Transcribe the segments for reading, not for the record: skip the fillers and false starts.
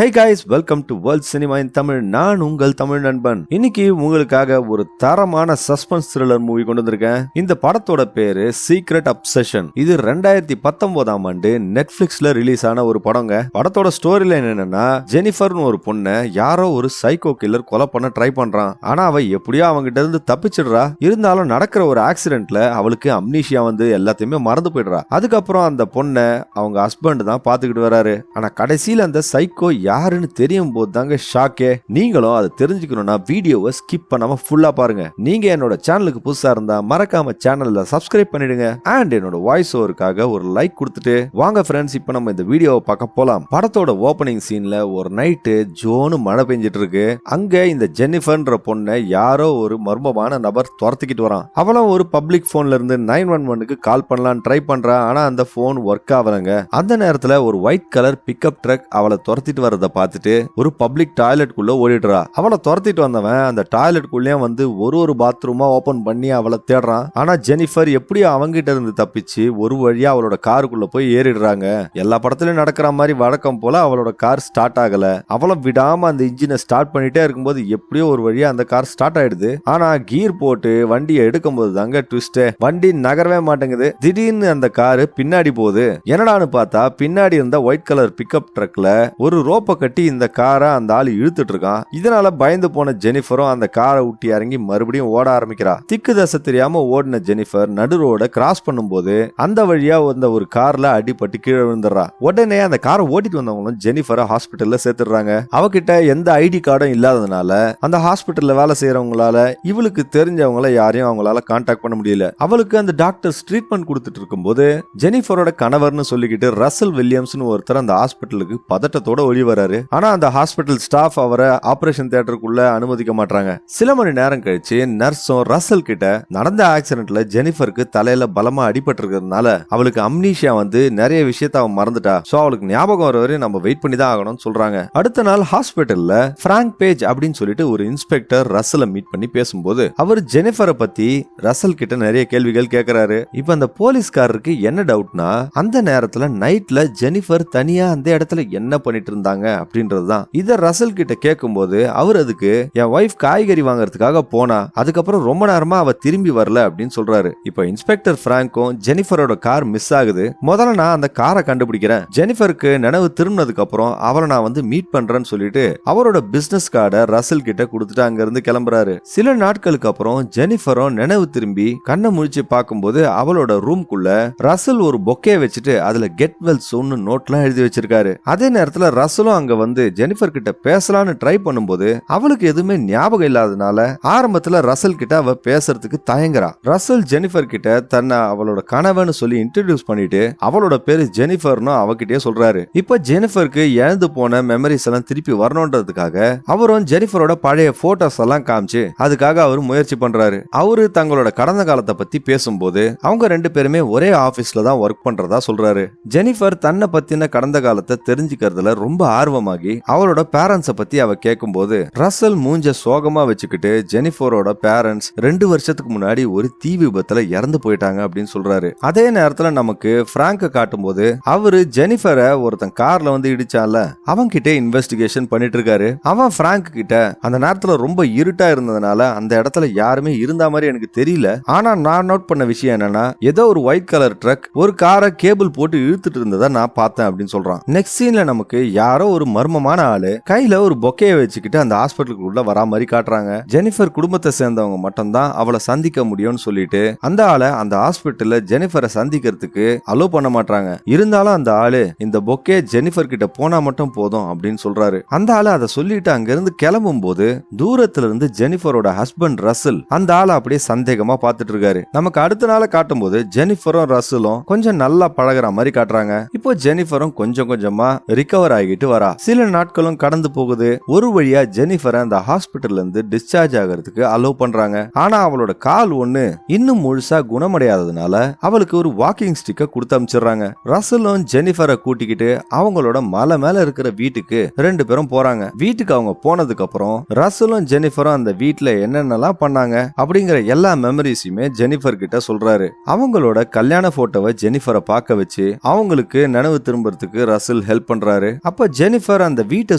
Hey guys, welcome to World Cinema in Tamil. நான் உங்கள் தமிழ் நண்பன். இன்னைக்கு உங்களுக்காக ஒரு தரமான சஸ்பென்ஸ் த்ரில்லர் மூவி கொண்டு வந்திருக்கேன். இந்த படத்தோட பேரு சீக்ரெட் அப்சஷன். இது 2019ஆம் ஆண்டு நெட்ஃபிளிக்ஸ்ல ரிலீஸ் ஆன ஒரு படங்க. படத்தோட ஸ்டோரி லைன் என்னன்னா, ஜெனிஃபர்னு ஒரு பொண்ணை யாரோ ஒரு சைக்கோ கில்லர் கொலை பண்ண ட்ரை பண்றான். ஆனா அவ எப்படியோ அவங்கிட்ட இருந்து தப்பிச்சிடுறா. இருந்தாலும் நடக்கிற ஒரு ஆக்சிடென்ட்ல அவளுக்கு அம்னீஷியா வந்து எல்லாத்தையுமே மறந்து போயிடுறா. அதுக்கப்புறம் அந்த பொண்ணை அவங்க ஹஸ்பண்ட் தான் பாத்துக்கிட்டு வராரு. ஆனா கடைசியில அந்த சைக்கோ யாருன்னு தெரியும் போது தாங்க ஷாக்கே. நீங்களும் அதை தெரிஞ்சுக்கணும்னா வீடியோவை ஸ்கிப் பண்ணாம ஃபுல்லா பாருங்க. நீங்க என்னோட சேனலுக்கு புதுசா இருந்தா மறக்காம சேனல்ல சப்ஸ்கிரைப் பண்ணிடுங்க. அண்ட் என்னோட வாய்ஸ் ஓவருக்காக ஒரு லைக் கொடுத்துட்டு வாங்க ஃப்ரெண்ட்ஸ், இப்போ நம்ம இந்த வீடியோவை பார்க்க போலாம். படத்தோட ஓபனிங் சீன்ல ஒரு நைட்டு ஜோனு மழை பெஞ்சிட்டு இருக்கு. அங்க இந்த ஜெனிஃபர்ன்ற பொண்ணை யாரோ ஒரு மர்மமான நபர் துரத்திக்கிட்டு வரான். அவளும் ஒரு பப்ளிக் போன்ல இருந்து 911க்கு கால் பண்ணலான்னு ட்ரை பண்றா. ஆனா அந்த போன் ஒர்க் ஆகலங்க. அந்த நேரத்துல ஒரு ஒயிட் கலர் பிக்கப் ட்ரக் அவளை துரத்திட்டு வரத பார்த்துட்டு ஒரு பப்ளிக் டாய்லெட் குள்ள ஓடிடுறா. அவளை துரத்திட்டு வந்தவன் அந்த டாய்லெட் குள்ளே வந்து ஒரு பாத்ரூமா ஓபன் பண்ணி அவளை தேடுறான். ஆனா ஜெனிஃபர் எப்படி அவங்கிட்ட இருந்து தப்பிச்சு ஒரு வழியா அவளோட காருக்குள்ள போய் ஏறிடுறாங்க. எல்லா படத்துலயும் நடக்கிற மாதிரி வழக்கம் போல அவளோட கார் ஸ்டார்ட் ஆகல. அவளை விடாம அந்த இன்ஜினை ஸ்டார்ட் பண்ணிட்டே இருக்கும்போது எப்படியோ ஒரு வழியா அந்த கார் ஸ்டார்ட் ஆயிடுது. ஆனா கீர் போட்டு வண்டியை எடுக்கும் போது தாங்க ட்விஸ்ட். வண்டி நகரவே மாட்டேங்குது. திடீர்னு அந்த காரு பின்னாடி போகுது. என்னடான்னு பார்த்தா பின்னாடி இருந்த ஒயிட் கலர் பிக்கப் ட்ரக்ல ஒரு ரோப்பை கட்டி இந்த காரை அந்த ஆளு இழுத்துட்டு இருக்கான். இதனால பயந்து போன ஜெனிஃபரும் அந்த காரை விட்டு இறங்கி மறுபடியும் ஓட ஆரம்பிக்கிறா. திக்கு தசை தெரியாம ஓடின ஜெனிஃபர் நடு ரோட கிராஸ் பண்ணும்போது அந்த வழியா வந்த ஒரு கார்ல அடிபட்டு கீழே விழுந்துடுறா. உடனே அந்த காரை ஓட்டிட்டு வந்தவங்களும் ஜெனிஃபரை ஹாஸ்பிட்டல்ல சேர்த்துடுறாங்க. அவகிட்ட எந்த ஐடி கார்டும் இல்லாததுனால அந்த ஹாஸ்பிட்டல்ல வேலை செய்யறவங்களால இவளுக்கு தெரிஞ்சவங்கள யாரையும் அவங்களால கான்டாக்ட் பண்ண முடியல. அவளுக்கு அந்த டாக்டர்ஸ் ட்ரீட்மெண்ட் கொடுத்துட்டு இருக்கும்போது ஜெனிஃபரோட கணவர்னு சொல்லிக்கிட்டு ரசல் வில்லியம்ஸ்னு ஒருத்தர் அந்த ஹாஸ்பிட்டலுக்கு பதட்டத்தோட ஒளி வராரு. ஆனா அந்த ஹாஸ்பிட்டல் ஸ்டாஃப் அவரை ஆபரேஷன் தியேட்டருக்குள்ள அனுமதிக்க மாட்டாங்க. சில மணி நேரம் கழிச்சு நர்ஸும் ரசல் கிட்ட நடந்த ஆக்சிடென்ட்ல ஜெனிஃபருக்கு தலையில பலமா அடிபட்டு இருக்கிறதுனால அவளுக்கு அம்னீஷியா வந்து நிறைய விஷயத்த அவன் மறந்துட்டா. சோ அவளுக்கு ஞாபகம் வர வரை நம்ம வெயிட் பண்ணி தான் ஆகணும்னு சொல்றாங்க. அடுத்த நாள் ஹாஸ்பிட்டல்ல பிராங்க் பேஜ் அப்படின்னு சொல்லிட்டு ஒரு இன்ஸ்பெக்டர் ரசலை மீட் பண்ணி பேசும்போது அவர் ஜெனிஃபரை பத்தி ரசல் கிட்ட நிறைய கேள்விகள் கேட்கிறாரு. இப்ப அந்த போலீஸ்காரருக்கு என்ன டவுட்னா, அந்த நேரத்துல நைட்ல ஜெனிஃபர் தனியா அந்த இடத்துல என்ன பண்ணிட்டு இருந்தாங்க அப்படின்றதுதான். இத ரசல் கிட்ட கேட்கும்போது அவர் அதுக்கு என் வைஃப் காய்கறி வாங்கறதுக்காக போனா, அதுக்கப்புறம் ரொம்ப நேரமா அவ திரும்பி வரல அப்படின்னு சொல்றாரு. இப்ப இன்ஸ்பெக்டர் பிராங்கும் ஜெனிஃபரோட கார் மிஸ் ஆகுது. முதல்ல நான் அந்த காரை கண்டுபிடிக்கிறேன். ஜெனிஃபருக்கு நினைவு திரும்பினதுக்கு அப்புறம் அவளை நான் வந்து மீட் பண்றேன்னு சொல்லிட்டு அவரோட பிசினஸ் கார்டை ரசல் கிட்ட கொடுத்துட்டு அங்க இருந்து கிளம்புறாரு. சில நாட்களுக்கு அப்புறம் ஜெனிஃபரும் நினைவு திரும்பி கண்ணை முழிச்சு பார்க்கும்போது அவளோட ரூம்குள்ள ரசல் ஒரு பொக்கே வச்சுட்டு அதுல கெட் வெல் சூன் நோட்லாம் எழுதி வச்சிருக்காரு. அதே நேரத்துல ரசலும் அங்க வந்து ஜெனிஃபர் கிட்ட பேசலான்னு ட்ரை பண்ணும்போது அவளுக்கு எதுவுமே ஞாபகம் இல்லாதனால ஆரம்பத்துல ரசல் கிட்ட அவ பேசுறதுக்கு தயங்குறா. ரசல் ஜெனிஃபர் கிட்ட தன்னை அவளோட கணவன்னு சொல்லி இன்ட்ரோடியூஸ் பண்ணிட்டு அவளோட பேரு ஜெனிஃபர்னு அவகிட்டே சொல்றாரு. இப்ப ஜெனிஃபருக்கு இழந்து போன மெமரிஸ் எல்லாம் திருப்பி வரணும்ன்றதுக்காக அவரும் ஜெனிஃபரோட பழைய போட்டோஸ் எல்லாம் காமிச்சு அதுக்காக அவர் முயற்சி பண்றாரு. அவரு தங்களோட கடந்த காலத்தை பத்தி பேசும்போது அவங்க ரெண்டு பேருமே ஒரே ஆபீஸ்ல தான் ஒர்க் பண்றதா சொல்றாரு. ஜெனிஃபர் தன்னை பத்தின கடந்த காலத்தை தெரிஞ்சுக்கிறதுல ரொம்ப ஆர்வமாகி அவளோட பேரண்ட்ஸ பத்தி அவ கேட்கும்போது ரசல் மூஞ்ச சோகமா வச்சுக்கிட்டு ஜெனிஃபரோட பேரண்ட்ஸ் 2 வருஷத்துக்கு முன்னாடி ஒரு தீ விபத்துல இறந்து போயிட்டாங்க அப்படின்னு சொல்றாரு. அதே நேரத்துல நமக்கு பிராங்க காட்டும் போது அவரு ஜெனிஃபரை ஒருத்தன் கார்ல வந்து இடிச்சால அவன் கிட்ட இன்வெஸ்டிகேஷன் பண்ணிட்டு இருக்காரு. அவன் பிராங்க் கிட்ட அந்த நேரத்துல ரொம்ப இருட்டா இருந்ததுனால அந்த இடத்துல யாருமே இருந்த மாதிரி எனக்கு தெரியல. ஆனா நான் நோட் பண்ண விஷயம் என்னன்னா, ஏதோ ஒரு ஒயிட் கலர் ட்ரக் ஒரு காரை கேபிள் போட்டு இழுத்துட்டு இருந்ததை நான் பார்த்தேன் அப்படின்னு சொல்றான். நெக்ஸ்ட் சீன்ல நமக்கு யாரோ ஒரு மர்மமான ஆளு கையில ஒரு பொக்கையை வச்சுக்கிட்டு அந்த ஹாஸ்பிட்டலுக்கு உள்ள வரா மாதிரி காட்டுறாங்க. ஜெனிஃபர் குடும்பத்தை சேர்ந்தவங்க மட்டும் தான் அவளை சந்திக்க முடியும்னு சொல்லிட்டு அந்த ஆளை அந்த ஹாஸ்பிட்டல்ல ஜெனிஃபரை சந்திக்கிறதுக்கு அலோ பண்ண மாட்டாங்க. இருந்தாலும் அந்த ஆளு இந்த பொக்கே ஜெனிஃபர் கிட்ட போனா மட்டும் போதும் அப்படின்னு சொல்றாரு. அந்த ஆளு அதை சொல்லிட்டு அங்க இருந்து கிளம்பும் போது தூரத்துல இருந்து ஜெனிஃபரோட ஹஸ்பண்ட் ரசல் அந்த ஆளை அப்படியே சந்தேகமா பாத்துட்டு இருக்காரு. நமக்கு அடுத்த நாள காட்டும் போது ஜெனிஃபரும் ரசலும் கொஞ்சம் நல்லா பழகுற மாதிரி காட்டுறாங்க. இப்போ ஜெனிஃபரும் கொஞ்சம் கொஞ்சமா ரிகவர் ஆகிட்டு வரா. சில நாட்களும் கடந்து போகுது. ஒரு வழியா ஜெனிஃபரை அந்த ஹாஸ்பிட்டல்ல இருந்து டிஸ்சார்ஜ் ஆகிறதுக்கு அலோ பண்றாங்க. ஆனா அவளோட கால் ஒண்ணு இன்னும் முழுசா குணமடையாததுனால அவளுக்கு ஒரு வாக்கிங் ஸ்டிக்க கொடுத்து அனுப்பிச்சிடுறாங்க. ரசலும் ஜெனிஃபரை கூட்டிக்கிட்டு அவங்களோட மலை மேல இருக்கிற வீட்டுக்கு 2 பேரும் போறாங்க. வீட்டுக்கு அவங்க போனதுக்கு அப்புறம் ரசலும் ஜெனிஃபரும் அந்த வீட்டுல என்னென்னலாம் பண்ணாங்க அப்படிங்கிற எல்லா மெமரிஸுமே ஜெனிஃபர் கிட்ட சொல்றாரு. அவங்களோட கல்யாண போட்டோவை ஜெனிஃபரை பார்க்க வச்சு அவங்களுக்கு நினைவு திரும்புறதுக்கு ரசல் ஹெல்ப் பண்றாரு. அப்ப ஜெனிஃபர் அந்த வீட்டை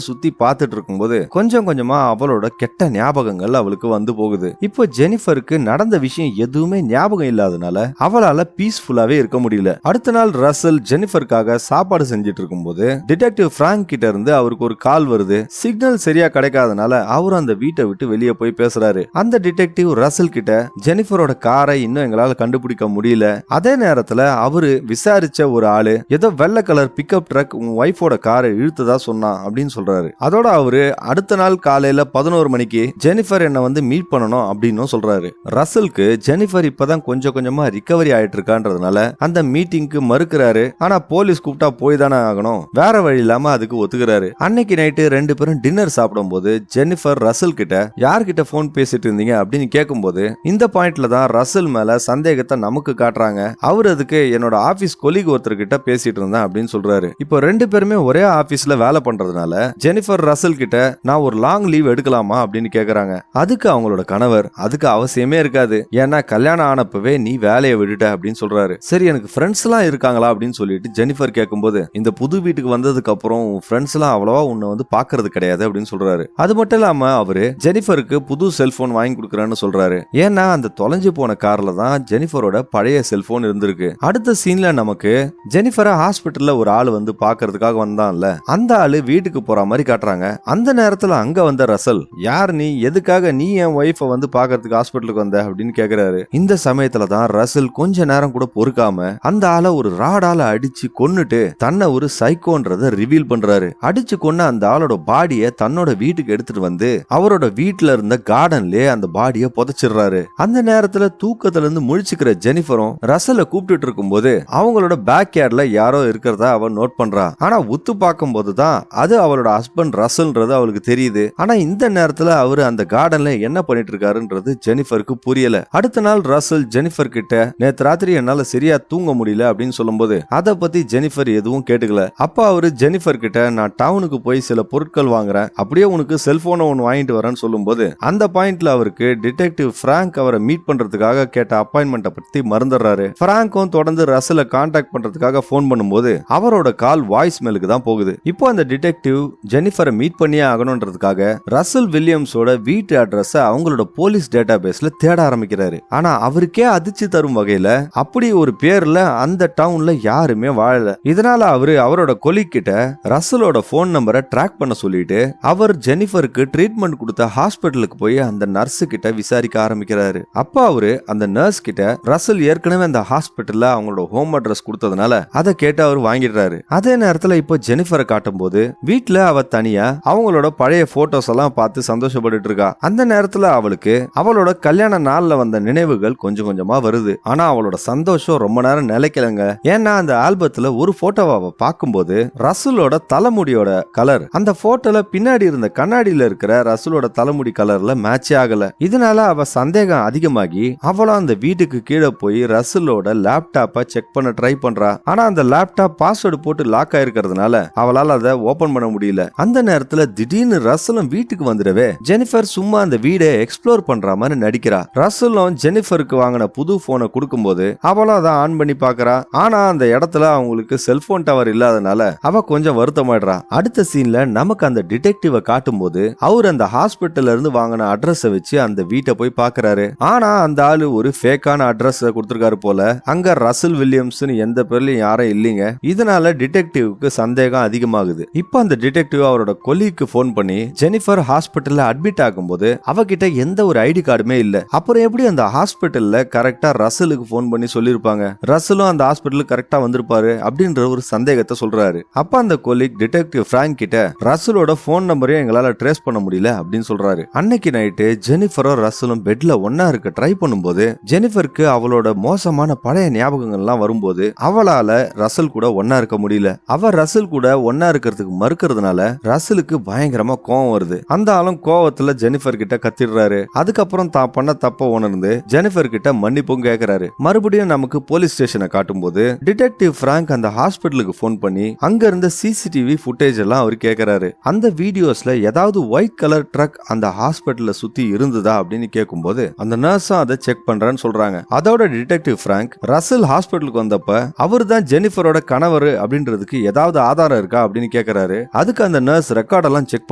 சுத்தி பார்த்துட்டு இருக்கும்போது கொஞ்சம் கொஞ்சமா அவளோட கெட்ட ஞாபகங்கள் அவளுக்கு வந்து போகுது. இப்போ ஜெனிஃபருக்கு நடந்த விஷயம் எதுவுமே ஞாபகம் இல்லாதனால அவளால பீஸ்ஃபுல்லாவே இருக்க முடியல. அடுத்த நாள் ரசல் ஜெனிஃபருக்காக சாப்பாடு செஞ்சுட்டு இருக்கும்போது டிடெக்டிவ் பிராங்க் கிட்ட இருந்து அவருக்கு ஒரு கால் வருது. சிக்னல் சரியா கிடைக்காதனால அவரு அந்த வீட்டை விட்டு வெளியே போய் பேசுறாரு. அந்த டிடெக்டிவ் ரசல் கிட்ட ஜெனிஃபரோட காரை இன்னும் எங்களால கண்டுபிடிக்க முடியல, அதே நேரத்துல அவரு விசாரிச்ச ஒரு ஆளு ஏதோ வெள்ளை கலர் பிக்கப் ட்ரக் உன் ஒய்ஃபோட காரை இழுத்ததா சொன்னான் அப்படின்னு சொல்றாரு. அதோட அவரு அடுத்த நாள் காலையில 11 மணிக்கு ஜெனிஃபர் என்ன வந்து மீட் பண்ணணும் அப்படின்னு சொல்றாரு. ரசலுக்கு ஜெனிஃபர் இப்பதான் கொஞ்சம் கொஞ்சமா ரிகவரி ஆயிட்டு இருக்கான்றதுனால அந்த மீட்டிங்க்கு மறுக்கிறாரு. ஆனா போலீஸ் கூப்பிட்டா போய் தானே ஆகணும், வேற வழி இல்லாம அதுக்கு ஒத்துக்கிறாரு. அன்னைக்கு நைட்டு ரெண்டு பேரும் டின்னர் சாப்பிடும் போது ஜெனிஃபர் ரசல் கிட்ட யார்கிட்ட போன் பேசிட்டு இருந்தீங்க அப்படின்னு கேட்கும்போது இந்த பாயிண்ட்ல தான் ரசல் மேல சந்தேகத்தை நமக்கு காட்டுறாங்க. அவர் அதுக்கு என்னோட ஆபீஸ் கொலீக் ஒருத்தர் கிட்ட பேசிட்டு இருந்தேன் அப்படின்னு சொல்றாரு. இப்போ ரெண்டு பேருமே ஒரே ஆபீஸ்ல வேலை பண்றதுனால ஜெனிஃபர் ரசல் கிட்ட நான் ஒரு லாங் லீவ் எடுக்கலாமா அப்படின்னு கேக்குறாங்க. அதுக்கு அவங்களோட கணவர் அதுக்கு அவசியமே இருக்காது, ஏன்னா கல்யாணம் ஆனப்பவே நீ வேலையை விட்டுட்ட அப்படின்னு சொல்றாரு. சரி எனக்கு ஃப்ரெண்ட்ஸ் எல்லாம் இருக்காங்களா அப்படின்னு சொல்லிட்டு ஜெனிஃபர் கேட்கும்போது இந்த புது வீட்டுக்கு வந்ததுக்கு அப்புறம் ஃப்ரெண்ட்ஸ் எல்லாம் அவ்வளவா உன்னை வந்து பாக்குறது கிடையாது அப்படின்னு சொல்றாரு. அது மட்டும் இல்லாம அவரு ஜெனிஃபருக்கு புது செல்போன் வாங்கி கொடுக்கறேன்னு சொல்றாரு. ஏன்னா அந்த தொலைஞ்சு போன கார்ல தான் ஜெனிஃபரோட பழைய செல்போன் இருந்திருக்கு. அடுத்த சீன்ல நமக்கு ஜெனிஃபரை ஹாஸ்பிட்டல்ல ஒரு ஆள் வந்து பாக்குறதுக்காக வந்தான்ல, அந்த ஆளு வீட்டுக்கு போற மாதிரி காட்டுறாங்க. அந்த நேரத்துல அங்க வந்த ரசல் யார் நீ, எதுக்காக நீ என் ஒய்ஃபை வந்து பாக்குறதுக்கு ஹாஸ்பிட்டலுக்கு வந்த அப்படின்னு கேக்குறாரு. இந்த சமயத்துல தான் ரசல் கொஞ்ச நேரம் கூட பொறுக்காம அந்த ஆளை ஒரு ராடால அடிச்சு கொன்னுட்டு தன்னை ஒரு சைக்கோன்றத ரிவீல் பண்றாரு. அடிச்சு கொன்ன அந்த ஆளோட பாடியை தன்னோட வீட்டுக்கு எடுத்துட்டு வந்து அவரோட வீட்டுல இருந்த கார்டன்லயே அந்த பாடியை புதைச்சிடுறாரு. அந்த நேரத்துல தூக்கத்துல இருந்து முழிச்சுக்கிற ஜெனிஃபரும் ரசலை கூப்பிட்டு இருக்கும் போது அவங்களோட பேக் யார்ட்ல யாரோ இருக்கிறதா அவன் நோட் பண்றா. ஆனா உத்து பார்க்கும் போதுதான் அது அவளோட ஹஸ்பண்ட் ரசல்ன்றது அவளுக்கு தெரியுது. ஆனா இந்த நேரத்துல அவரு அந்த கார்டன்ல என்ன பண்ணிட்டு இருக்காருன்றது ஜெனிஃபருக்கு புரியல. அடுத்த நாள் ரசல் ஜெனிஃபர் கிட்ட நேத்து ராத்திரி என்னால சரியா தூங்க முடியல அப்படின்னு சொல்லும்போது அத பத்தி ஜெனிஃபர் எதுவும் கேட்டுக்கல. அப்ப அவரு ஜெனிஃபர் கிட்ட நான் டவுனுக்கு போய் சில பொருட்கள் வாங்குறேன், அப்படியே உனக்கு செல்போனை ஒன்னு வாங்கிட்டு வரேன்னு சொல்லும்போது அந்த பாயிண்ட்ல அவருக்கு டிடெக்டிவ் பிராங்க் அவரை மீட் பண்றதுக்காக கேட்ட அப்பாயின்மெண்ட்டை பத்தி மறந்துடுறாரு. பிராங்கும் தொடர்ந்து ரசலை கான்டாக்ட் பண்றதுக்காக போன் பண்ணும்போது அவரோட கால் வாய்ஸ் மெயிலுக்கு தான் போகுது. இப்போ அந்த டிடெக்டிவ் ஜெனிஃபரை மீட் பண்ணியே ஆகணும்ன்றதுக்காக ரசல் வில்லியம்ஸோட வீட்டு அட்ரஸ் அவங்களோட போலீஸ் டேட்டா பேஸ்ல தேட ஆரம்பிக்கிறாரு. ஆனா அவருக்கே அதிர்ச்சி தரும் வகையில அப்படி ஒரு பேர்ல அந்த டவுன்ல யாருமே வாழல. இதனால அவரோட கொலீக் கிட்ட ரசலோட போன் நம்பரை ட்ராக் பண்ண சொல்லிட்டு அவர் ஜெனிஃபருக்கு ட்ரீட்மெண்ட் கொடுத்த ஹாஸ்பிட்டலுக்கு போய் அந்த நர்ஸ் கிட்ட விசாரிக்க ஆரம்பிக்கிறாரு. அப்ப அவரு அந்த நர்ஸ் கிட்ட ரசல் ஏற்கனவே அந்த ஹாஸ்பிட்டல்ல அவங்களோட ஹோம் அட்ரஸ் கொடுத்ததுனால அதை கேட்டு அவர் வாங்கிடுறாரு. அதே நேரத்துல இப்போ ஜெனிஃபரை காட்டும் போது வீட்டுல அவ தனியா அவங்களோட பழைய போட்டோஸ் எல்லாம் பார்த்து சந்தோஷப்பட்டு இருக்கா. அந்த நேரத்துல அவளுக்கு அவளோட கல்யாண நாள்ல வந்த நினைவுகள் கொஞ்சம் கொஞ்சமா வருது. ஆனா அவளோட சந்தோஷம் ரொம்ப நேரம் நிலைக்கலங்க. ஏன்னா அந்த ஆல்பத்துல ஒரு போட்டோவை அவ பார்க்கும்போது ரசலோட தலைமுடியோட கலர் அந்த போட்டோல பின்னாடி இருந்த கண்ணாடியில இருக்கிற ரசலோட தலைமுடி கலர்ல மேட்ச் ஆகல. இதனால அவ சந்தேகம் அதிகமாகி அவளும் அந்த வீட்டுக்கு கீழே போய் ரசலோட லேப்டாப்பை செக் பண்ண ட்ரை பண்றா. ஆனா அந்த லேப்டாப் பாஸ்வேர்டு போட்டு லாக் ஆயிருக்கிறதுனால அவளால அதை ஓபன் பண்ண முடியல. அந்த நேரத்துல திடீர்னு ரசலும் வீட்டுக்கு வந்துடவே ஜெனிஃபர் சும்மா அந்த வீடை எக்ஸ்ப்ளோர் பண்ற மாதிரி நடிக்கிறா. ரசலும் ஜெனிஃபருக்கு வாங்கின புது போனை கொடுக்கும்போது அவளும் அதை ஆன் பண்ணி பாக்குறா. ஆனா அந்த இடத்துல அவங்களுக்கு செல்போன் டவர் இல்லாதனால அவ கொஞ்சம் வருத்தமாயிடுறா. அடுத்த சீன்ல நமக்கு அந்த டிடெக்டிவ காட்டும் போது அவர் அந்த ஹாஸ்பிட்டல்ல இருந்து வாங்கின அட்ரஸ் வச்சு அந்த வீட்டை போய் பாக்குறாரு. ஆனா அந்த ஆளு ஒரு ஃபேக்கான அட்ரஸ் கொடுத்திருக்காரு போல. அங்க ரசல் வில்லியம்ஸ் எந்த பேர்லயும் யாரும் இல்லீங்க. இதனால டிடெக்டிவ்க்கு சந்தேகம் அதிகமாகுது. இப்ப அந்த டிடெக்டிவ் அவரோட கொலீக்கு போன் பண்ணி ஜெனிஃபர் ஹாஸ்பிட்டல்ல அட்மிட் ஆகும்போது அவகிட்ட எந்த ஒரு ஐடி கார்டுமே இல்ல. அப்புறம் எப்படி அந்த ஹாஸ்பிட்டல்ல கரெக்டா ரசலுக்கு போன் பண்ணி சொல்லிருப்பாங்க, ரசலும் அந்த ஹாஸ்பிட்டலுக்கு கரெக்டா வந்திருப்பாரு அப்படின்ற ஒரு சந்தேகத்தை சொல்றாரு. அப்ப அந்த கொலீக் டிடெக்டிவ் பிராங்க் கிட்ட ரசலோட போன் நம்பரையும் எங்களால ட்ரேஸ் பண்ண முடியல அப்படின்னு சொல்றாரு. அன்னைக்கு நைட்டு ஜெனிஃபரும் ரசலும் பெட்ல ஒன்னா இருக்க ட்ரை பண்ணும்போது ஜெனிஃபருக்கு அவளோட மோசமான பழைய ஞாபகங்கள் எல்லாம் வரும்போது அவளால ரசல் கூட ஒன்னா இருக்க முடியல. அவ ரசல் கூட ஒன்னா இருக்கிறதுக்கு மறுக்கிறதுனால ரசலுக்கு பயங்கரமா கோவம் வருது. அந்த ஆளும் கோவத்துல ஜெனிஃபர் கிட்ட கத்திடுறாரு. அதுக்கப்புறம் தான் பண்ண தப்ப உணர்ந்து ஜெனிஃபர் கிட்ட மன்னிப்பும் கேக்குறாரு. மறுபடியும் நமக்கு போலீஸ் ஸ்டேஷனை காட்டும் போது டிடெக்டிவ் பிராங்க் அந்த ஹாஸ்பிட்டலுக்கு போன் பண்ணி அங்க இருந்த சிசிடிவி ஃபுட்டேஜ் எல்லாம் அவர் கேக்குறாரு. அந்த வீடியோஸ்ல ஏதாவது ஒயிட் கலர் ட்ரக் அந்த ஹாஸ்பிட்டல்ல சுத்தி இருந்ததா அப்படின்னு கேட்கும்போது அந்த நர்ஸும் அதை செக் பண்றேன்னு சொல்றாங்க. அதோட டிடெக்டிவ் பிராங்க் ரசல் ஹாஸ்பிட்டலுக்கு வந்தப்ப அவர் தான் ஜெனிஃபரோட கணவர் அப்படின்றதுக்கு ஏதாவது ஆதாரம் இருக்கா அப்படின்னு கேக்குறாரு. அதுக்கு அந்த நர்ஸ் ரெக்கார்ட் எல்லாம் செக்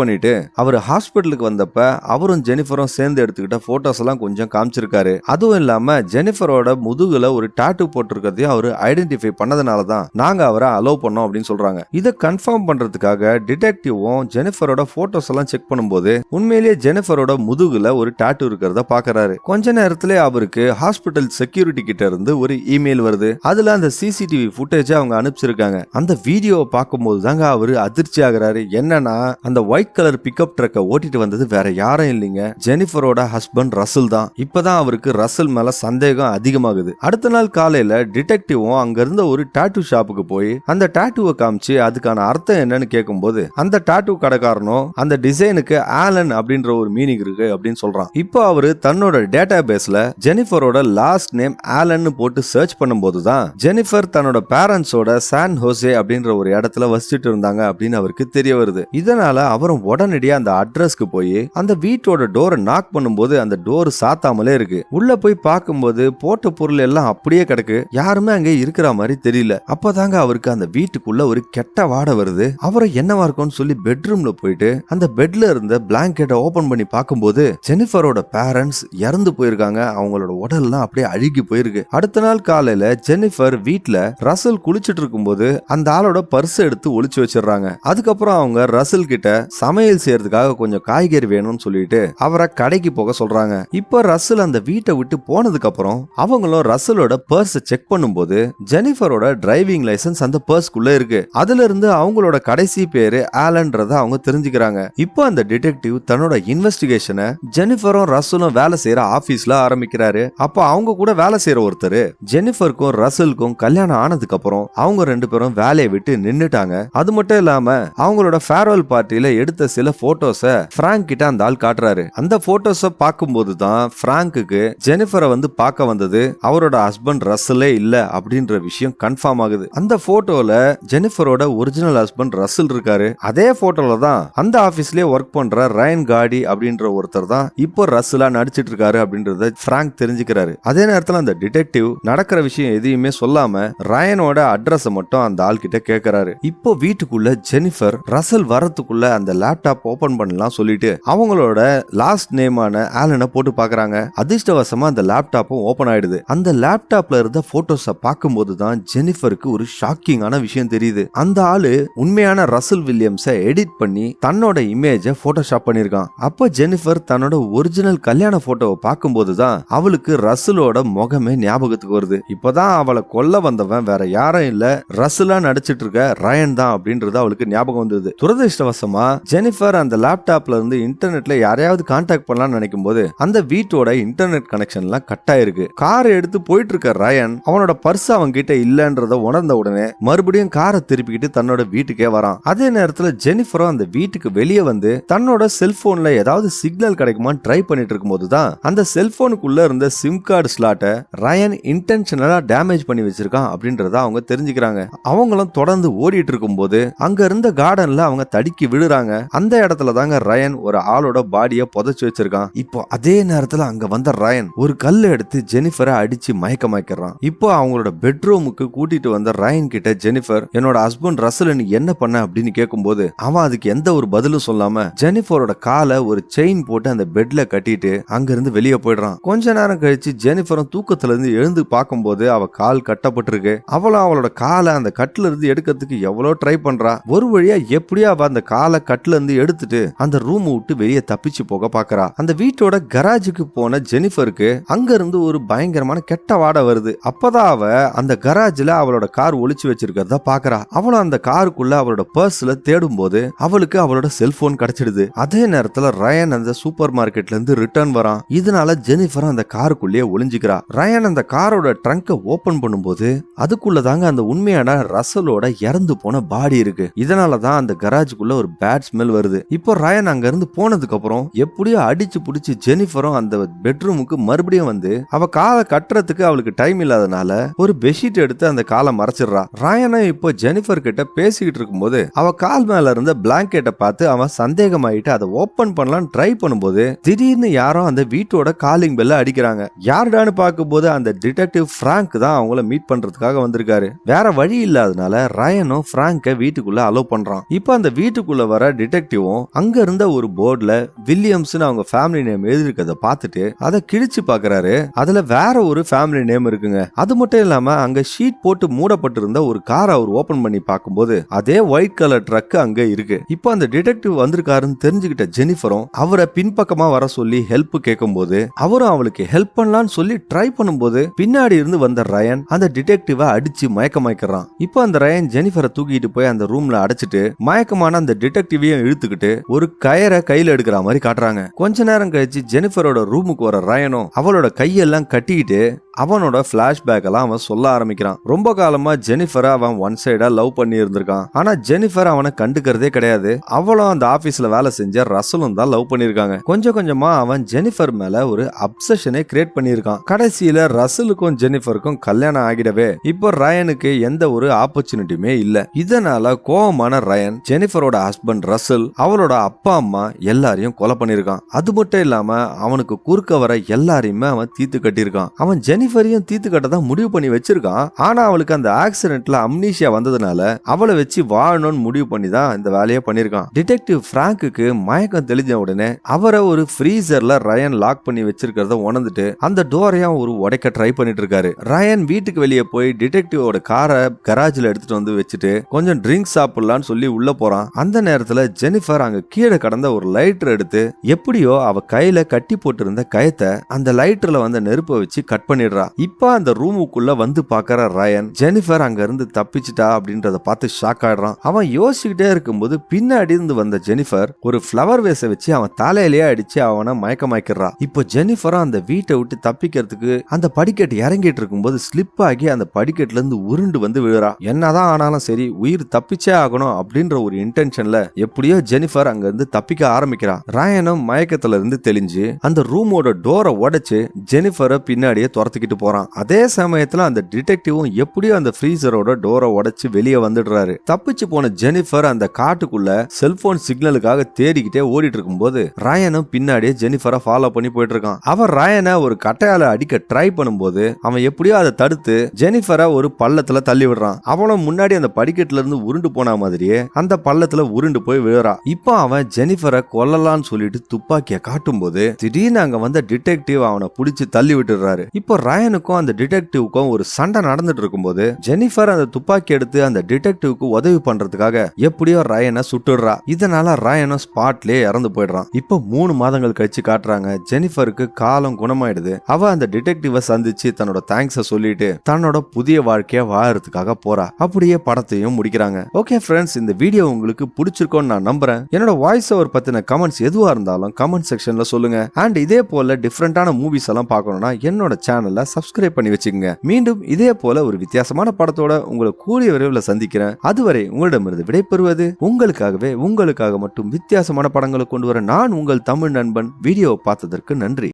பண்ணிட்டு அவர் ஹாஸ்பிட்டலுக்கு வந்தப்ப அவரும் ஜெனிஃபரும் சேர்ந்து எடுத்துக்கிட்ட போட்டோஸ் எல்லாம் கொஞ்சம் காமிச்சிருக்காரு. அதுவும் இல்லாம ஜெனிஃபரோட முதுகுல ஒரு டாட்டூ போட்டிருக்கிறதையும் அவரு ஐடென்டிஃபை பண்ணதுனாலதான் நாங்க அவரை அலோவ் பண்ணோம் அப்படின்னு சொல்றாங்க. இதை கன்ஃபார்ம் பண்றதுக்காக டிடெக்டிவும் ஜெனிஃபரோட போட்டோஸ் எல்லாம் செக் பண்ணும்போது உண்மையிலேயே ஜெனிஃபரோட முதுகுல ஒரு டாட்டூ இருக்கிறத பாக்குறாரு. கொஞ்ச நேரத்திலே அவருக்கு ஹாஸ்பிட்டல் செக்யூரிட்டி கிட்ட இருந்து ஒரு இமெயில் வருது. அதுல அந்த சிசிடிவி ஃபுட்டேஜ் அவங்க அனுப்பிச்சிருக்காங்க. அந்த வீடியோவை பார்க்கும்போது தாங்க அவரு அதிர்ச்சி ஆகுறாரு. என்னன்னா அந்த ஒயிட் கலர் பிக்கப் ட்ரக்கை ஓட்டிட்டு வந்தது வேற யாரும் இல்லைங்க, ஜெனிஃபரோட ஹஸ்பண்ட் ரசல் தான். இப்பதான் அவருக்கு ரசல் மேல சந்தேகம் அதிகமாகுது. அடுத்த நாள் காலையில டிடெக்டிவும் அங்க இருந்த ஒரு டாட்டூ ஷாப்புக்கு போய் அந்த டாட்டூவை காமிச்சு அதுக்கான அர்த்தம் என்னன்னு கேட்கும்போது அந்த டாட்டூ கடைக்காரனும் அந்த டிசைனுக்கு ஆலன் அப்படின்ற ஒரு மீனிங் இருக்கு அப்படின்னு சொல்றான். இப்போ அவரு தன்னோட டேட்டா பேஸ்ல ஜெனிஃபரோட லாஸ்ட் நேம் ஆலன் போட்டு சர்ச் பண்ணும்போது தான் ஜெனிஃபர் தன்னோட பேரண்ட்ஸோட சான் ஹோசே அப்படின்ற ஒரு இடத்துல வசிச்சுட்டு இருந்தாங்க அப்படின்னு அவருக்கு தெரிய வருது. இதனால அவரும் உடனடியா அந்த அட்ரஸ்க்கு போய் அந்த வீட்டோட டோரை நாக் பண்ணும்போது அந்த டோர் சாத்தாமலே இருக்கு. உள்ள போய் பார்க்கும்போது போட்ட பொருள் எல்லாம் அப்படியே கிடக்கு, யாருமே அங்க இருக்கிற மாதிரி தெரியல. அப்பதாங்க அவருக்கு அந்த வீட்டுக்குள்ள ஒரு கெட்ட வாடை வருது. அவரை என்னவா இருக்கும்னு சொல்லி பெட்ரூம்ல போயிட்டு அந்த பெட்ல இருந்த பிளாங்கெட்டை ஓபன் பண்ணி பார்க்கும்போது ஜெனிஃபரோட பேரண்ட்ஸ் இறந்து போயிருக்காங்க. அவங்களோட உடல்லாம் அப்படியே அழுகி போயிருக்கு. அடுத்த நாள் காலையில ஜெனிஃபர் வீட்ல ரசல் குளிச்சிட்டு இருக்கும்போது அந்த ஆளோட பர்ஸ் எடுத்து ஒளிச்சு வச்சிடறாங்க. அதுக்கப்புறம் அவங்க ரசல் கிட்ட சமையல் செய்யறதுக்காக கொஞ்சம் காய்கறி வேணும்னு சொல்லிட்டு அவரை கடைக்கு போக சொல்றாங்க. இப்ப ரசல் அந்த வீட்டை விட்டு போனதுக்கு அப்புறம் அவங்களும் ரசலோட பர்ஸ் செக் பண்ணும்போது ஜெனிஃபரோட டிரைவிங் லைசன்ஸ் அந்த பர்ஸ்க்குள்ள இருக்கு. அதுல இருந்து அவங்களோட கடைசி பேரு ஆலன்றத அவங்க தெரிஞ்சுக்கிறாங்க. இப்போ அந்த டிடெக்டிவ் தன்னோட இன்வெஸ்டிகேஷனை ஜெனிஃபரும் ரசலும் வேலை செய்யற ஆபீஸ்ல ஆரம்பிக்கிறாரு. அப்ப அவங்க கூட வேலை செய்யற ஒருத்தர் ஜெனிஃபருக்கும் ரசலுக்கும் கல்யாணம் ஆனதுக்கு அப்புறம் அவங்க ரெண்டு பேரும் வேலையை விட்டு நின்னுட்டாங்க. அது மட்டும் இல்லாம அவங்களோட ஃபேர்வெல் பார்ட்டியில எடுத்த சில போட்டோஸ பிராங்க் கிட்ட அந்த ஆள் காட்டுறாரு. அந்த போட்டோஸ பார்க்கும்போது தான் பிராங்க்குக்கு ஜெனிஃபரை வந்து பார்க்க வந்தது அவரோட ஹஸ்பண்ட் ரசலே இல்ல அப்படின்ற விஷயம் கன்ஃபார்ம் ஆகுது. அந்த போட்டோல ஜெனிஃபரோட ஒரிஜினல் ஹஸ்பண்ட் ரசல் இருக்காரு. அதே போட்டோல தான் அந்த ஆபீஸ்லயே ஒர்க் பண்ற ரயன் காடி அப்படின்ற ஒருத்தர் தான் இப்போ ரசலா நடிச்சிட்டு இருக்காரு அப்படின்றத பிராங்க் தெரிஞ்சுக்கிறாரு. அதே நேரத்துல அந்த டிடெக்டிவ் நடக்கிற விஷயம் எதையுமே சொல்லாம ரயனோட அட்ரஸ் மட்டும் அந்த ஆள் கிட்ட கேக்குறாரு. இப்போ வீட்டுக்குள்ள ஜெனிஃபர் ரசல் வரதுக்குள்ள அந்த லேப்டாப் ஓபன் பண்ணலாம் சொல்லிட்டு அவங்களோட லாஸ்ட் நேமான ஆலனை போட்டு பாக்குறாங்க. அதிர்ஷ்டவசமா அந்த லேப்டாப்பும் ஓபன் ஆயிடுது. அந்த லேப்டாப்ல இருந்த போட்டோஸ பார்க்கும்போது தான் ஜெனிஃபருக்கு ஒரு ஷாக்கிங்கான விஷயம் தெரியுது. அந்த ஆளு உண்மையான ரசல் வில்லியம்ஸை எடிட் பண்ணி தன்னோட இமேஜை போட்டோஷாப் பண்ணிருக்கான். அப்போ ஜெனிஃபர் தன்னோட ஒரிஜினல் கல்யாண போட்டோவை பார்க்கும்போது தான் அவளுக்கு ரசலோட முகமே ஞாபகத்துக்கு வருது. இப்பதான் அவளை கொல்ல வந்தவன் வேற யாரும் இல்ல, ரசலா நடிச்சிட்டு இருக்க ரயன் தான் அப்படின்றது அவளுக்கு ஞாபகம் வந்தது. துரதிர்ஷ்டவசமா ஜெனிஃபர் அந்த லேப்டாப்ல இருந்து இன்டர்நெட்ல யாரையாவது கான்டாக்ட் பண்ணலாம்னு நினைக்கும் போது அந்த வீட்டோட இன்டர்நெட் கனெக்ஷன் எல்லாம் கட் ஆயிருக்கு. காரை எடுத்து போயிட்டு இருக்க ரயன் அவனோட பர்ஸ் அவங்க கிட்ட இல்லன்றத உணர்ந்த உடனே மறுபடியும் காரை திருப்பிக்கிட்டு தன்னோட வீட்டுக்கே வரான். அதே நேரத்துல ஜெனிஃபரும் அந்த வீட்டுக்கு வெளியே வந்து தன்னோட செல்போன்ல ஏதாவது சிக்னல் கிடைக்குமான்னு ட்ரை பண்ணிட்டு இருக்கும் போதுதான் அந்த செல்போனுக்குள்ள இருந்த சிம் கார்டு ஸ்லாட்டை ரயன் இன்டென்ஷனலா டேமேஜ் பண்ணி வச்சிருக்கான் அப்படின்றத அவங்க தெரிஞ்சுக்கிறாங்க. அவங்களும் தொடர்ந்து ஓடிட்டு இருக்கும் போது அங்க இருந்த கார்டன்ல அவங்க தடுக்கி விழுறாங்க. அந்த இடத்துல தாங்க ரயன் ஒரு ஆளோட பாடிய புதைச்சு வச்சிருக்கான். இப்போ அதே நேரத்துல அங்க வந்த ரயன் ஒரு கல்லை எடுத்து ஜெனிஃபரை அடிச்சு மயக்கமாக்கிறான். இப்போ அவங்களோட பெட்ரூமுக்கு கூட்டிட்டு வந்த ரயன் கிட்ட ஜெனிஃபர் என்னோட ஹஸ்பண்ட் ரசல் நீ என்ன பண்ண அப்படின்னு கேட்கும்போது அவன் அதுக்கு எந்த ஒரு பதிலும் சொல்லாம ஜெனிஃபரோட காலை ஒரு செயின் போட்டு அந்த பெட்ல கட்டிட்டு அங்க இருந்து வெளியே போயிடுறான். கொஞ்ச நேரம் கழிச்சு ஜெனிஃபரும் தூக்கத்துல இருந்து எழுந்து பார்க்கும்போது அவ கால் கட்டப்பட்டிருக்கு. அவளும் அவளோட காலை அந்த கட்டுல இருந்து எடுக்கிறதுக்கு எவ்வளவு ட்ரை பண்றா. ஒரு வழியா எப்படியா அவ அந்த காலை கட்டுல இருந்து எடுத்துட்டு அந்த ரூம் விட்டு வெளியே தப்பிச்சு போக பாக்குறா. அந்த வீட்டோட கராஜுக்கு போன ஜெனிஃபருக்கு அங்க இருந்து ஒரு பயங்கரமான கெட்ட வாடை வருது. அப்பதான் அவ அந்த கராஜ்ல அவளோட கார் ஒளிச்சு வச்சிருக்கிறத பாக்குறா. அவளும் அந்த காருக்குள்ள அவளோட பர்ஸ்ல தேடும் போது அவளுக்கு அவளோட செல்போன் கிடைச்சிடுது. அதே நேரத்துல ரயன் அந்த சூப்பர் மார்க்கெட்ல இருந்து ரிட்டர்ன் வரான். இதனால ஜெனிஃபர் அந்த காருக்குள்ளேயே ஒளிஞ்சுக்கிறா. ரயன் அந்த காரோட ட்ரங்கை ஓபன் பண்ணும்போது அதுக்குள்ளதாங்க அந்த உண்மையான ரசலோட இறந்து போன பாடி இருக்கு. இதனாலதான் அந்த கராஜுக்குள்ள ஒரு பேட் ஸ்மெல் வருது. இப்போ ரயன் அங்க இருந்து போனதுக்கு அப்புறம் எப்படியோ அடிச்சு புடிச்சு ஜெனிஃபரும் அந்த பெட்ரூமுக்கு மறுபடியும் வந்து அவ காலை கட்டுறதுக்கு அவளுக்கு டைம் இல்லாதனால ஒரு பெட்ஷீட் எடுத்து அந்த காலை மறைச்சிடுறா. ரயனை இப்போ ஜெனிஃபர் கிட்ட பேசிக்கிட்டு இருக்கும்போது அவ கால் மேல இருந்த பிளாங்கெட்டை பார்த்து அவன் சந்தேகமாயிட்டு அதை ஓபன் பண்ணலாம் ட்ரை பண்ணும்போது திடீர்னு யாரும் அந்த வீட்டோட காலிங் பெல்ல அடிக்கிறாங்க. யாருடான்னு பார்க்கும்போது அந்த டிடெக்டிவ் பிராங்க் தான் அவங்கள மீட் பண்றதுக்காக வந்திருக்காரு. வேற வழி இல்லாதனால ரயனும் பிராங்க வீட்டுக்குள்ள வீட்டுக்குள்ள அலோ பண்றான். இப்ப அந்த வீட்டுக்குள்ள வர டிடெக்டிவும் அங்க இருந்த ஒரு போர்டுல வில்லியம்ஸ் அவங்க ஃபேமிலி நேம் எழுதிருக்கத பார்த்துட்டு அதை கிழிச்சு பாக்குறாரு. அதுல வேற ஒரு ஃபேமிலி நேம் இருக்குங்க. அது மட்டும் இல்லாம அங்க ஷீட் போட்டு மூடப்பட்டிருந்த ஒரு காரை அவர் ஓபன் பண்ணி பார்க்கும்போது அதே ஒயிட் கலர் ட்ரக் அங்க இருக்கு. இப்போ அந்த டிடெக்டிவ் வந்திருக்காருன்னு தெரிஞ்சுக்கிட்ட ஜெனிஃபரும் அவரை பின்பக்கமா வர சொல்லி ஹெல்ப் கேட்கும்போது அவரும் அவளுக்கு ஹெல்ப் பண்ணலாம்னு சொல்லி ட்ரை பண்ணும்போது பின்னாடி இருந்து வந்த ரயன் அந்த டிடெக்டிவ அடிச்சு மயக்கமாய்க்கிறான். இப்போ அந்த ரயன் ஜெனிஃபரை தூக்கிட்டு போய் அந்த ரூம்ல அடைச்சிட்டு மயக்கமான அந்த டிடெக்டிவையும் இழுத்துக்கிட்டு ஒரு கயரை கையில எடுக்கிற மாதிரி காட்டுறாங்க. கொஞ்ச நேரம் கழிச்சு ஜெனிஃபரோட ரூமுக்கு வர ரயனும் அவளோட கையெல்லாம் கட்டிக்கிட்டு அவனோட பிளாஷ்பேக் எல்லாம் அவன் சொல்ல ஆரம்பிக்கிறான். ரொம்ப காலமா ஜெனிஃபரை அவன் ஒன் சைடா லவ் பண்ணி இருந்திருக்கான். ஆனா ஜெனிஃபர் அவனை கண்டுக்கிறதே கிடையாது. அவளும் அந்த ஆபீஸ்ல வேலை செஞ்ச ரசலும் தான் லவ் பண்ணிருக்காங்க. கொஞ்சம் கொஞ்சமா அவன் ஜெனிஃபர் மேல ஒரு அப்சஷனை கிரியேட் பண்ணிருக்கான். கடைசியில ரசலுக்கும் ஜெனிஃபருக்கும் கல்யாணம் ஆகிடவே இப்போ ரயனுக்கு எந்த ஒரு ஆப்பர்ச்சுனிட்டியுமே இல்ல. இதனால கோவமான ரயன் ஜெனிஃபரோட ஹஸ்பண்ட் ரசல் அவளோட அப்பா அம்மா எல்லாரையும் கொலை பண்ணிருக்கான். அது மட்டும் இல்லாம அவனுக்கு குறுக்க வர எல்லாரையுமே அவன் தீத்து கட்டியிருக்கான். அவன் ஜெனிஃபரையும் தீத்து கட்ட தான் முடிவு பண்ணி வச்சிருக்கான். ஆனா அவளுக்கு அந்த ஆக்சிடென்ட்ல அம்னீஷியா வந்ததுனால அவளை வச்சு வாழணும்னு முடிவு பண்ணி தான் இந்த வேலையை பண்ணிருக்கான். டிடெக்டிவ் பிராங்குக்கு மயக்கம் தெளிஞ்ச உடனே அவரை ஒரு ஃப்ரீசர்ல ரயன் லாக் பண்ணி வச்சிருக்கிறத உணர்ந்துட்டு அந்த டோரையும் ஒரு உடைக்க ட்ரை பண்ணிட்டு இருக்காரு. ரயன் வீட்டுக்கு வெளியே போய் டிடெக்டிவோட காரை கராஜ்ல எடுத்துட்டு வந்து வச்சுட்டு கொஞ்சம் ட்ரிங்க் சாப்பிடலான்னு சொல்லி உள்ள போறான். அந்த நேரத்துல ஜெனிஃபர் அங்க கீழே கடந்த ஒரு லைட்டர் எடுத்து எப்படியோ அவ கையில கட்டி போட்டிருந்த கயத்தை அந்த லைட்டர்ல வந்து நெருப்ப வச்சு கட் பண்ணிடுறா. இப்ப அந்த ரூமுக்குள்ள வந்து பாக்குற ரயன் ஜெனிஃபர் அங்க இருந்து தப்பிச்சிட்டா அப்படின்றத பார்த்து ஷாக் ஆயிடுறான். அவன் யோசிச்சுக்கிட்டே இருக்கும்போது பின்னாடி இருந்து வந்த ஜெனிஃபர் ஒரு ஃப்ளவர் வேஸை வச்சு அவன் தலையிலேயே அடிச்சு அவனை மயக்கமாய்க்கிறா. இப்போ ஜெனிஃபரும் அந்த வீட்டை விட்டு தப்பிக்கிறதுக்கு அந்த படிக்கட்டு இறங்கிட்டு இருக்கும்போது ஸ்லிப் ஆகி அந்த படிக்கட்டுல இருந்து உருண்டு வந்து விழுறா. என்னதான் ஆனாலும் சரி உயிர் தப்பிச்சே ஆகணும் அப்படின்ற ஒரு இன்டென்ஷன்ல எப்படியோ ஜெனிஃபர் அங்க இருந்து தப்பிக்க ஆரம்பிக்கிறா. ரயனும் மயக்கத்துல இருந்து தெளிஞ்சு அந்த ரூமோட டோரை உடைச்சு ஜெனிஃபரை பின்னாடியே துரத்துக்கிட்டு போறான். அதே சமயத்துல அந்த டிடெக்டிவும் எப்படியோ அந்த ஃப்ரீசரோட டோரை உடைச்சு வெளியே வந்துடுறாரு. தப்பிச்சு போன ஜெனிஃபர் அந்த காட்டுக்குள்ள செல்போன் சிக்னலுக்காக தேடிக்கிட்டே ஓடிட்டு இருக்கும்போது ரயனும் பின்னாடியே ஜெனிஃபரை ஃபாலோ பண்ணி போயிட்டு இருக்கான். அவன் ரயனை ஒரு கட்டையால அடிக்க ட்ரை பண்ணும்போது அவன் எப்படியோ அதை தடுத்து ஜெனிஃபரை ஒரு பள்ளத்துல தள்ளி விடுறான். அவனும் முன்னாடி அந்த படிக்கட்டுல இருந்து உருண்டு போன மாதிரியே அந்த பள்ளத்துல உருண்டு போய் விழுறா. இப்போ அவன் ஜெனிஃபரை கொல்லலான்னு சொல்லிட்டு துப்பாக்கிய காட்டும் போது திடீர்னு அங்க வந்த டிடெக்டிவ் அவனை புடிச்சு தள்ளி விட்டுறாரு. இப்போ ரயனுக்கும் அந்த டிடெக்டிவ்க்கும் ஒரு சண்டை நடந்துட்டு இருக்கும்போது ஜெனிஃபர் அந்த துப்பாக்கி எடுத்து அந்த டிடெக்டிவ்க்கு உதவி பண்றதுக்காக எப்படியோ ரயனை சுட்டுடுறா. இதனால ரயனும் ஸ்பாட்லயே இறந்து போயிடுறான். இப்போ 3 மாதங்கள் கழிச்சு காட்டுறாங்க. ஜெனிஃபருக்கு காலம் குணமாயிடுது. அவ அந்த டிடெக்டிவ சந்திச்சு தன்னோட தேங்க்ஸ சொல்லிட்டு தன்னோட புதிய வாழ்க்கைய வாழறதுக்காக போறா. அப்படியே படத்தையும் முடிக்கிறாங்க. ஓகே ஃப்ரெண்ட்ஸ், இந்த வீடியோ உங்களுக்கு பிடிச்சிருக்கும்னு நான் நம்புறேன். என்னோட வாய்ஸ் ஓவர் பத்தின கமெண்ட்ஸ் எதுவா இருந்தாலும் கமெண்ட் செக்ஷன்ல சொல்லுங்க. அண்ட் இதே போல டிஃபரெண்டான மூவிஸ் எல்லாம் பார்க்கணும்னா என்னோட சேனலை சப்ஸ்கிரைப் பண்ணி வச்சுக்கோங்க. மீண்டும் இதே போல ஒரு வித்தியாசமான படத்தோட உங்களை கூடிய விரைவில் சந்திக்கிறேன். அதுவரை உங்களிடமிருந்து விடைபெறுவது உங்களுக்காக மட்டும் வித்தியாசமான படங்களை கொண்டு வர நான் உங்கள் தமிழ் நண்பன். வீடியோவை பார்த்ததற்கு நன்றி.